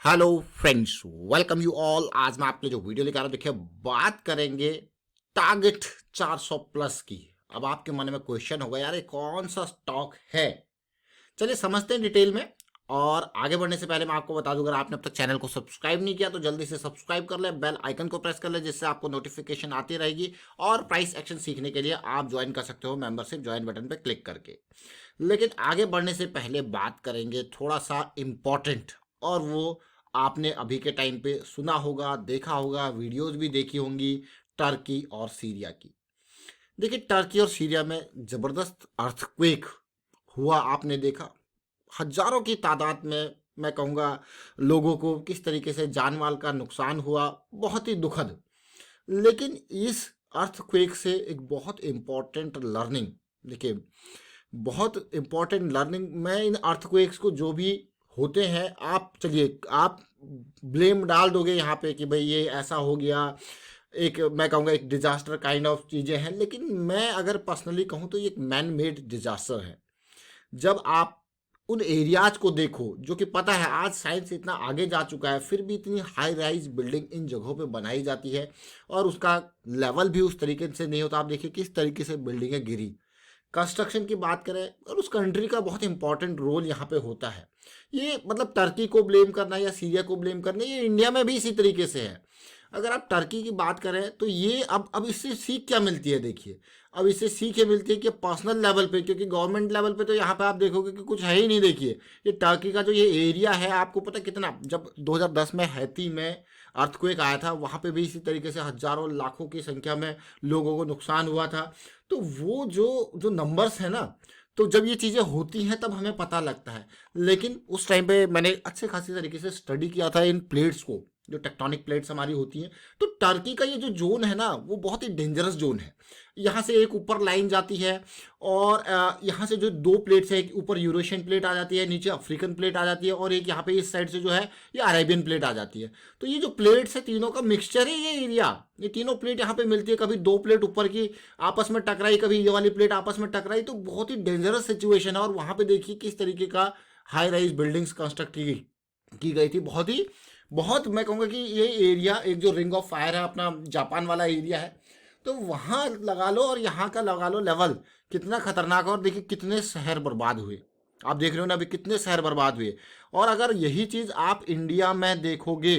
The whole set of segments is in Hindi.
Hello friends, welcome you all. आज मैं आपके लिए जो वीडियो लेकर आ रहा हूं, देखिए बात करेंगे टारगेट 400 प्लस की। अब आपके मन में क्वेश्चन होगा, यार ये कौन सा स्टॉक है। चलिए समझते हैं डिटेल में। और आगे बढ़ने से पहले मैं आपको बता दूं, अगर आपने अब तक चैनल को सब्सक्राइब नहीं किया तो जल्दी से सब्सक्राइब कर ले, बेल आइकन को प्रेस कर ले, जिससे आपको नोटिफिकेशन आती रहेगी। और प्राइस एक्शन सीखने के लिए आप ज्वाइन कर सकते हो मेंबरशिप ज्वाइन बटन पर क्लिक करके। लेकिन आगे बढ़ने से पहले बात करेंगे थोड़ा सा इम्पोर्टेंट, और वो आपने अभी के टाइम पे सुना होगा, देखा होगा, वीडियोस भी देखी होंगी, टर्की और सीरिया की। देखिए टर्की और सीरिया में ज़बरदस्त अर्थक्वेक हुआ, आपने देखा। हजारों की तादाद में, मैं कहूँगा, लोगों को किस तरीके से जान माल का नुकसान हुआ, बहुत ही दुखद। लेकिन इस अर्थक्वेक से एक बहुत इम्पॉर्टेंट लर्निंग, देखिए बहुत इम्पॉर्टेंट लर्निंग, मैं इन अर्थक्वेक्स को जो भी होते हैं, आप चलिए आप ब्लेम डाल दोगे यहाँ पे कि भाई ये ऐसा हो गया, एक मैं कहूँगा एक डिजास्टर काइंड ऑफ चीज़ें हैं। लेकिन मैं अगर पर्सनली कहूँ तो ये एक मैन मेड डिजास्टर है। जब आप उन एरियाज को देखो, जो कि पता है आज साइंस इतना आगे जा चुका है, फिर भी इतनी हाई राइज बिल्डिंग इन जगहों पे बनाई जाती है और उसका लेवल भी उस तरीके से नहीं होता। आप देखिए किस तरीके से बिल्डिंगें गिरी। कंस्ट्रक्शन की बात करें, और उस कंट्री का बहुत इंपॉर्टेंट रोल यहाँ पे होता है। ये मतलब टर्की को ब्लेम करना या सीरिया को ब्लेम करना, ये इंडिया में भी इसी तरीके से है। अगर आप टर्की की बात करें तो ये अब इससे सीख क्या मिलती है, देखिए अब इससे सीख ये मिलती है कि पर्सनल लेवल पे, क्योंकि गवर्नमेंट लेवल पे तो यहाँ पे आप देखोगे कि कुछ है ही नहीं। देखिए ये टर्की का जो ये एरिया है, आपको पता कितना, जब 2010 में हैती में अर्थक्वेक आया था, वहाँ पे भी इसी तरीके से हजारों लाखों की संख्या में लोगों को नुकसान हुआ था। तो वो जो जो नंबर्स है ना, तो जब ये चीज़ें होती हैं तब हमें पता लगता है। लेकिन उस टाइम पे मैंने अच्छे खासी तरीके से स्टडी किया था इन प्लेट्स को, जो टेक्टोनिक प्लेट्स हमारी होती हैं। तो टर्की का ये जो जोन है ना, वो बहुत ही डेंजरस जोन है। यहाँ से एक ऊपर लाइन जाती है, और यहाँ से जो दो प्लेट्स है, एक ऊपर यूरेशियन प्लेट आ जाती है, नीचे अफ्रीकन प्लेट आ जाती है, और एक यहाँ पे इस साइड से जो है ये अरेबियन प्लेट आ जाती है। तो ये जो प्लेट्स है, तीनों का मिक्सचर है ये एरिया। ये तीनों प्लेट यहाँ पे मिलती है, कभी दो प्लेट ऊपर की आपस में टकराई, कभी ये वाली प्लेट आपस में टकराई, तो बहुत ही डेंजरस सिचुएशन है। और वहाँ पे देखिए किस तरीके का हाई राइज बिल्डिंग्स कंस्ट्रक्ट की गई थी। बहुत ही बहुत, मैं कहूँगा कि ये एरिया एक जो रिंग ऑफ फायर है अपना जापान वाला एरिया है, तो वहाँ लगा लो और यहाँ का लगा लो, लेवल कितना खतरनाक है। और देखिए कितने शहर बर्बाद हुए, आप देख रहे हो ना अभी कितने शहर बर्बाद हुए। और अगर यही चीज़ आप इंडिया में देखोगे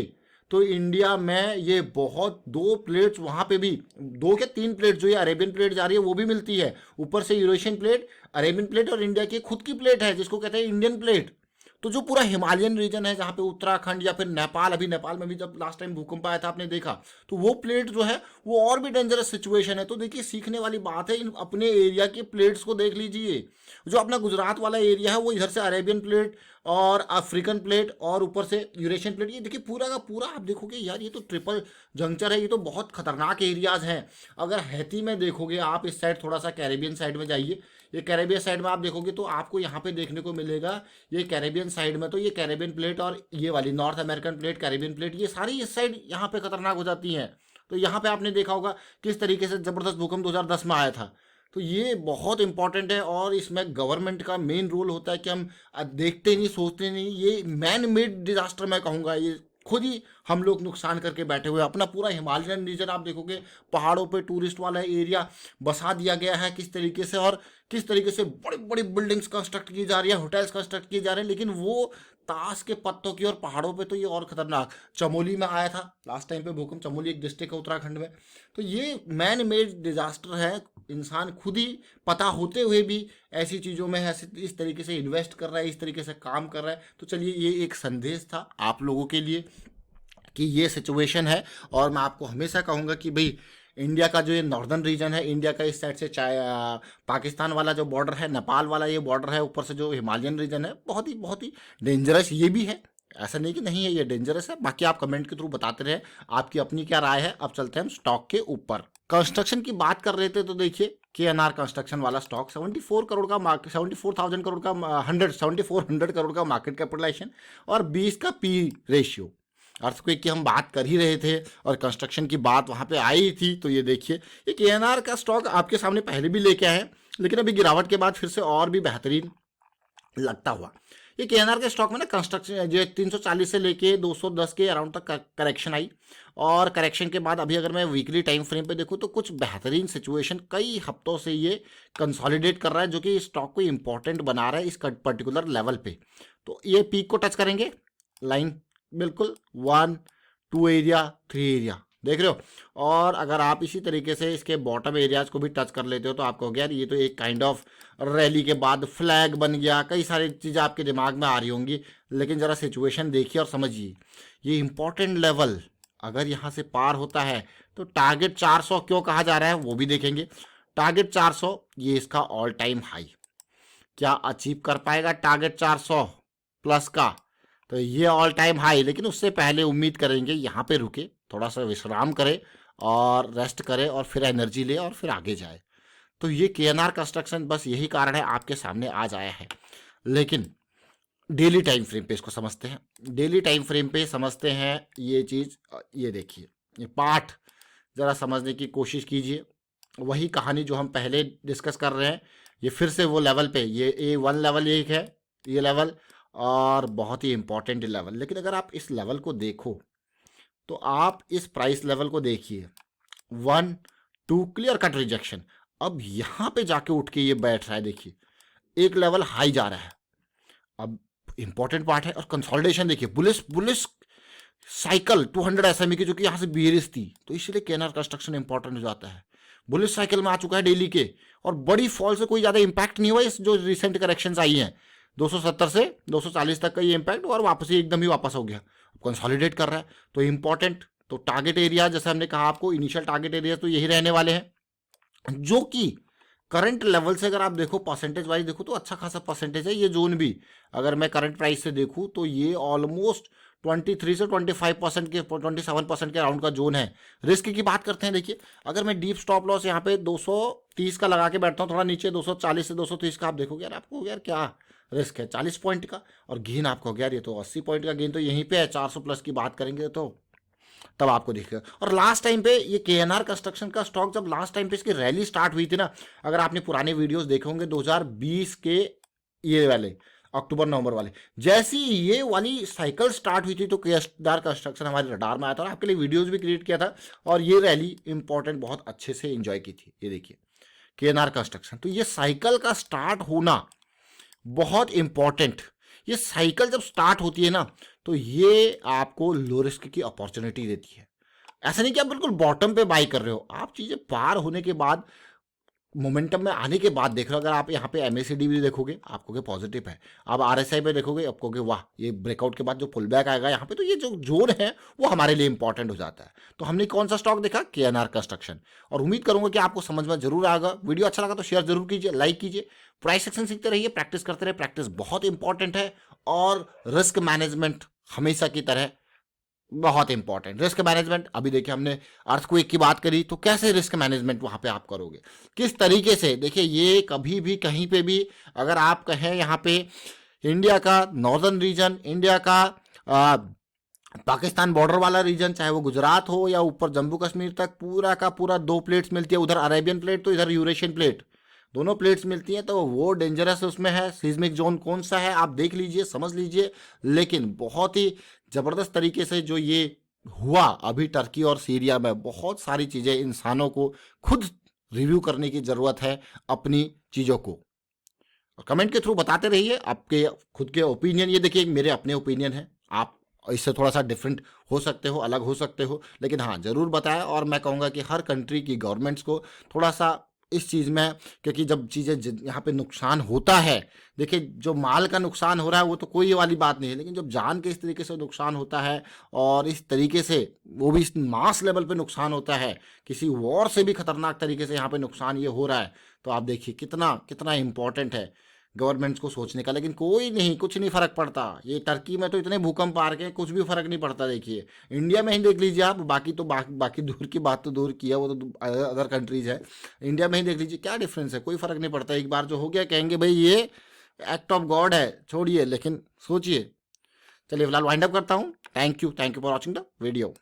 तो इंडिया में ये बहुत, दो प्लेट्स वहाँ पे भी, दो के तीन प्लेट जो ये अरेबियन प्लेट जा रही है वो भी मिलती है, ऊपर से यूरेशियन प्लेट, अरेबियन प्लेट, और इंडिया की खुद की प्लेट है जिसको कहते हैं इंडियन प्लेट। तो जो पूरा हिमालयन रीजन है, जहाँ पे उत्तराखंड या फिर नेपाल, अभी नेपाल में भी जब लास्ट टाइम भूकंप आया था आपने देखा, तो वो प्लेट जो है वो और भी डेंजरस सिचुएशन है। तो देखिए सीखने वाली बात है, इन अपने एरिया की प्लेट्स को देख लीजिए। जो अपना गुजरात वाला एरिया है वो इधर से अरेबियन प्लेट और अफ्रीकन प्लेट और ऊपर से यूरेशियन प्लेट, ये देखिए पूरा का पूरा आप देखोगे यार ये तो ट्रिपल जंक्चर है, ये तो बहुत खतरनाक एरियाज हैं। अगर हैती में देखोगे आप, इस साइड थोड़ा सा कैरेबियन साइड में जाइए, ये कैरेबियन साइड में आप देखोगे तो आपको यहाँ पे देखने को मिलेगा, ये कैरेबियन साइड में तो ये कैरेबियन प्लेट और ये वाली north American plate, Caribbean plate, ये सारी इस साइड यहाँ पे खतरनाक हो जाती हैं। तो यहाँ पे आपने देखा होगा किस तरीके से जबरदस्त भूकंप 2010 में आया था। तो ये बहुत इंपॉर्टेंट है, और इसमें गवर्नमेंट का मेन रोल होता है कि हम देखते नहीं, सोचते नहीं। ये मैन मेड डिजास्टर मैं कहूँगा, ये खुद ही हम लोग नुकसान करके बैठे हुए। अपना पूरा हिमालयन रीजन आप देखोगे, पहाड़ों पे टूरिस्ट वाला एरिया बसा दिया गया है किस तरीके से, और किस तरीके से बड़ी बड़ी बिल्डिंग्स कंस्ट्रक्ट की जा रही है, होटल्स कंस्ट्रक्ट किए जा रहे हैं। लेकिन वो ताश के पत्तों की, और पहाड़ों पे तो ये और खतरनाक। चमोली में आया था लास्ट टाइम पे भूकंप, चमोली एक डिस्ट्रिक्ट है उत्तराखंड में। तो ये मैन मेड डिजास्टर है, इंसान खुद ही पता होते हुए भी ऐसी चीज़ों में ऐसे इस तरीके से इन्वेस्ट कर रहा है, इस तरीके से काम कर रहा है। तो चलिए ये एक संदेश था आप लोगों के लिए कि ये सिचुएशन है। और मैं आपको हमेशा कहूँगा कि भाई इंडिया का जो ये नॉर्दर्न रीजन है, इंडिया का इस साइड से पाकिस्तान वाला जो बॉर्डर है, नेपाल वाला ये बॉर्डर है, ऊपर से जो हिमालयन रीजन है, बहुत ही डेंजरस ये भी है। ऐसा नहीं कि नहीं है, ये डेंजरस है। बाकी आप कमेंट के थ्रू बताते रहे आपकी अपनी क्या राय है। अब चलते हैं हम स्टॉक के ऊपर। कंस्ट्रक्शन की बात कर रहे थे तो देखिए KNR कंस्ट्रक्शन वाला स्टॉक 74 करोड़ का मार्केट, 74,000 करोड़ का 7400 करोड़ का मार्केट कैपिटलाइजेशन, और 20 का पी रेशियो। अर्थक्वेक की हम बात कर ही रहे थे और कंस्ट्रक्शन की बात वहाँ पे आई थी। तो ये देखिए ये KNR का स्टॉक आपके सामने पहले भी लेके आए हैं, लेकिन अभी गिरावट के बाद फिर से और भी बेहतरीन लगता हुआ। ये केएनआर के स्टॉक में ना कंस्ट्रक्शन जो 340 से लेके 210 के अराउंड तक करेक्शन आई, और करेक्शन के बाद अभी अगर मैं वीकली टाइम फ्रेम पे देखूँ तो कुछ बेहतरीन सिचुएशन कई हफ्तों से ये कंसोलिडेट कर रहा है, जो कि स्टॉक को इंपॉर्टेंट बना रहा है इस पर्टिकुलर लेवल पे। तो ये पीक को टच करेंगे, लाइन बिल्कुल 1 2 एरिया 3 एरिया देख रहे हो, और अगर आप इसी तरीके से इसके बॉटम एरियाज को भी टच कर लेते हो तो आपको हो गया ये तो एक काइंड ऑफ रैली के बाद फ्लैग बन गया, कई सारी चीज़ें आपके दिमाग में आ रही होंगी, लेकिन ज़रा सिचुएशन देखिए और समझिए। ये इंपॉर्टेंट लेवल अगर यहाँ से पार होता है तो टारगेट 400 क्यों कहा जा रहा है वो भी देखेंगे। टारगेट 400 ये इसका ऑल टाइम हाई, क्या अचीव कर पाएगा टारगेट 400 प्लस का? तो ये ऑल टाइम हाई, लेकिन उससे पहले उम्मीद करेंगे यहाँ पे रुके, थोड़ा सा विश्राम करे और रेस्ट करे और फिर एनर्जी ले और फिर आगे जाए। तो ये केएनआर कंस्ट्रक्शन बस यही कारण है आपके सामने आज आया है। लेकिन डेली टाइम फ्रेम पे इसको समझते हैं, डेली टाइम फ्रेम पे समझते हैं ये चीज़। ये देखिए, ये पार्ट ज़रा समझने की कोशिश कीजिए। वही कहानी जो हम पहले डिस्कस कर रहे हैं, ये फिर से वो लेवल पे, ये A1 लेवल एक है, ये लेवल, और बहुत ही इंपॉर्टेंट लेवल। लेकिन अगर आप इस लेवल को देखो तो आप इस प्राइस लेवल को देखिए, 1 2 क्लियर कट रिजेक्शन। अब यहाँ पे जाके उठ के ये बैठ रहा है, देखिए एक लेवल हाई जा रहा है। अब इंपॉर्टेंट पार्ट है, और कंसोलिडेशन देखिए, बुलिश बुलिश साइकिल 200 एसएमई की, जो कि यहाँ से बेरिस थी, तो इसलिए केएनआर कंस्ट्रक्शन इंपॉर्टेंट हो जाता है। बुलिश साइकिल में आ चुका है डेली के, और बड़ी फॉल से कोई ज़्यादा इंपैक्ट नहीं हुआ इस जो रिसेंट करेक्शंस आई हैं, 270 से 240 तक का ये इंपैक्ट, और वापस ही एकदम ही वापस हो गया, कंसोलिडेट कर रहा है। तो इंपॉर्टेंट, तो टारगेट एरिया जैसे हमने कहा आपको, इनिशियल टारगेट एरिया तो यही रहने वाले हैं, जो कि करंट लेवल से अगर आप देखो परसेंटेज वाइज देखो तो अच्छा खासा परसेंटेज है। ये जोन भी अगर मैं करंट प्राइस से देखूं तो ये ऑलमोस्ट 23 से 25% के 27% के अराउंड का जोन है। रिस्क की बात करते हैं, देखिए अगर मैं डीप स्टॉप लॉस यहाँ पे 230 का लगा के बैठता हूँ, थोड़ा नीचे 240 से 230 का, आप देखोगे यार आपको यार क्या रिस्क है 40 पॉइंट का, और गेन आपको यार ये तो 80 पॉइंट का गेन तो यहीं पे है। 400 प्लस की बात करेंगे तो तब आपको दिखेगा। और लास्ट टाइम पे ये केएनआर कंस्ट्रक्शन का स्टॉक जब लास्ट टाइम पे इसकी रैली स्टार्ट हुई थी ना, अगर आपने पुराने वीडियोस देखे होंगे 2020 के ये वाले अक्टूबर नवंबर वाले, जैसी ये वाली साइकिल स्टार्ट हुई थी तो केएनआर कंस्ट्रक्शन हमारे रडार में आया था, और आपके लिए वीडियोस भी क्रिएट किया था, और ये रैली इंपॉर्टेंट बहुत अच्छे से एंजॉय की थी। ये देखिए केएनआर कंस्ट्रक्शन, तो ये साइकिल का स्टार्ट होना बहुत इंपॉर्टेंट। ये साइकिल जब स्टार्ट होती है ना तो ये आपको लो रिस्क की अपॉर्चुनिटी देती है। ऐसा नहीं कि आप बिल्कुल बॉटम पे बाई कर रहे हो, आप चीज़ें पार होने के बाद, मोमेंटम में आने के बाद देख रहे हो। अगर आप यहाँ पे एमएसीडी भी देखोगे आपको के पॉजिटिव है, आप आरएसआई पे देखोगे आपको के वाह ये ब्रेकआउट के बाद जो पुल बैक आएगा यहाँ पे, तो ये जो जोन है वो हमारे लिए इंपॉर्टेंट हो जाता है। तो हमने कौन सा स्टॉक देखा? KNR construction. और उम्मीद करूंगा कि आपको समझ में जरूर आएगा। वीडियो अच्छा लगा तो शेयर जरूर कीजिए, लाइक कीजिए। प्राइस सेक्शन सीखते रहिए, प्रैक्टिस करते रहिए, प्रैक्टिस बहुत इंपॉर्टेंट है। और रिस्क मैनेजमेंट हमेशा की तरह बहुत इंपॉर्टेंट। रिस्क मैनेजमेंट, अभी देखिए हमने अर्थक्वेक की बात करी, तो कैसे रिस्क मैनेजमेंट वहां पे आप करोगे, किस तरीके से? देखिए ये कभी भी कहीं पे भी अगर आप कहें यहाँ पे इंडिया का नॉर्दर्न रीजन, इंडिया का पाकिस्तान बॉर्डर वाला रीजन, चाहे वो गुजरात हो या ऊपर जम्मू कश्मीर तक, पूरा का पूरा 2 प्लेट्स मिलती है, उधर अरेबियन प्लेट तो इधर यूरेशियन प्लेट, दोनों प्लेट्स मिलती हैं। तो वो डेंजरस उसमें है। सीज्मिक जोन कौन सा है आप देख लीजिए, समझ लीजिए। लेकिन बहुत ही ज़बरदस्त तरीके से जो ये हुआ अभी टर्की और सीरिया में, बहुत सारी चीज़ें इंसानों को खुद रिव्यू करने की ज़रूरत है अपनी चीज़ों को। कमेंट के थ्रू बताते रहिए आपके खुद के ओपिनियन। ये देखिए मेरे अपने ओपिनियन है, आप इससे थोड़ा सा डिफरेंट हो सकते हो, अलग हो सकते हो, लेकिन हाँ ज़रूर बताएं। और मैं कहूँगा कि हर कंट्री की गवर्नमेंट्स को थोड़ा सा इस चीज़ में, क्योंकि जब चीज़ें यहाँ पे नुकसान होता है, देखिए जो माल का नुकसान हो रहा है वो तो कोई वाली बात नहीं है, लेकिन जब जान के इस तरीके से नुकसान होता है और इस तरीके से वो भी इस मास लेवल पे नुकसान होता है, किसी वॉर से भी खतरनाक तरीके से यहाँ पे नुकसान ये हो रहा है, तो आप देखिए कितना कितना इम्पोर्टेंट है गवर्नमेंट्स को सोचने का। लेकिन कोई नहीं, कुछ नहीं फर्क पड़ता। ये टर्की में तो इतने भूकंप आ रखे हैं, कुछ भी फर्क नहीं पड़ता। देखिए इंडिया में ही देख लीजिए आप, बाकी तो बाकी दूर की बात तो दूर की है, वो तो अदर कंट्रीज है। इंडिया में ही देख लीजिए क्या डिफरेंस है, कोई फर्क नहीं पड़ता। एक बार जो हो गया कहेंगे भाई ये एक्ट ऑफ गॉड है, छोड़िए। लेकिन सोचिए। चलिए फिलहाल वाइंड अप करता हूँ। Thank you for watching the video.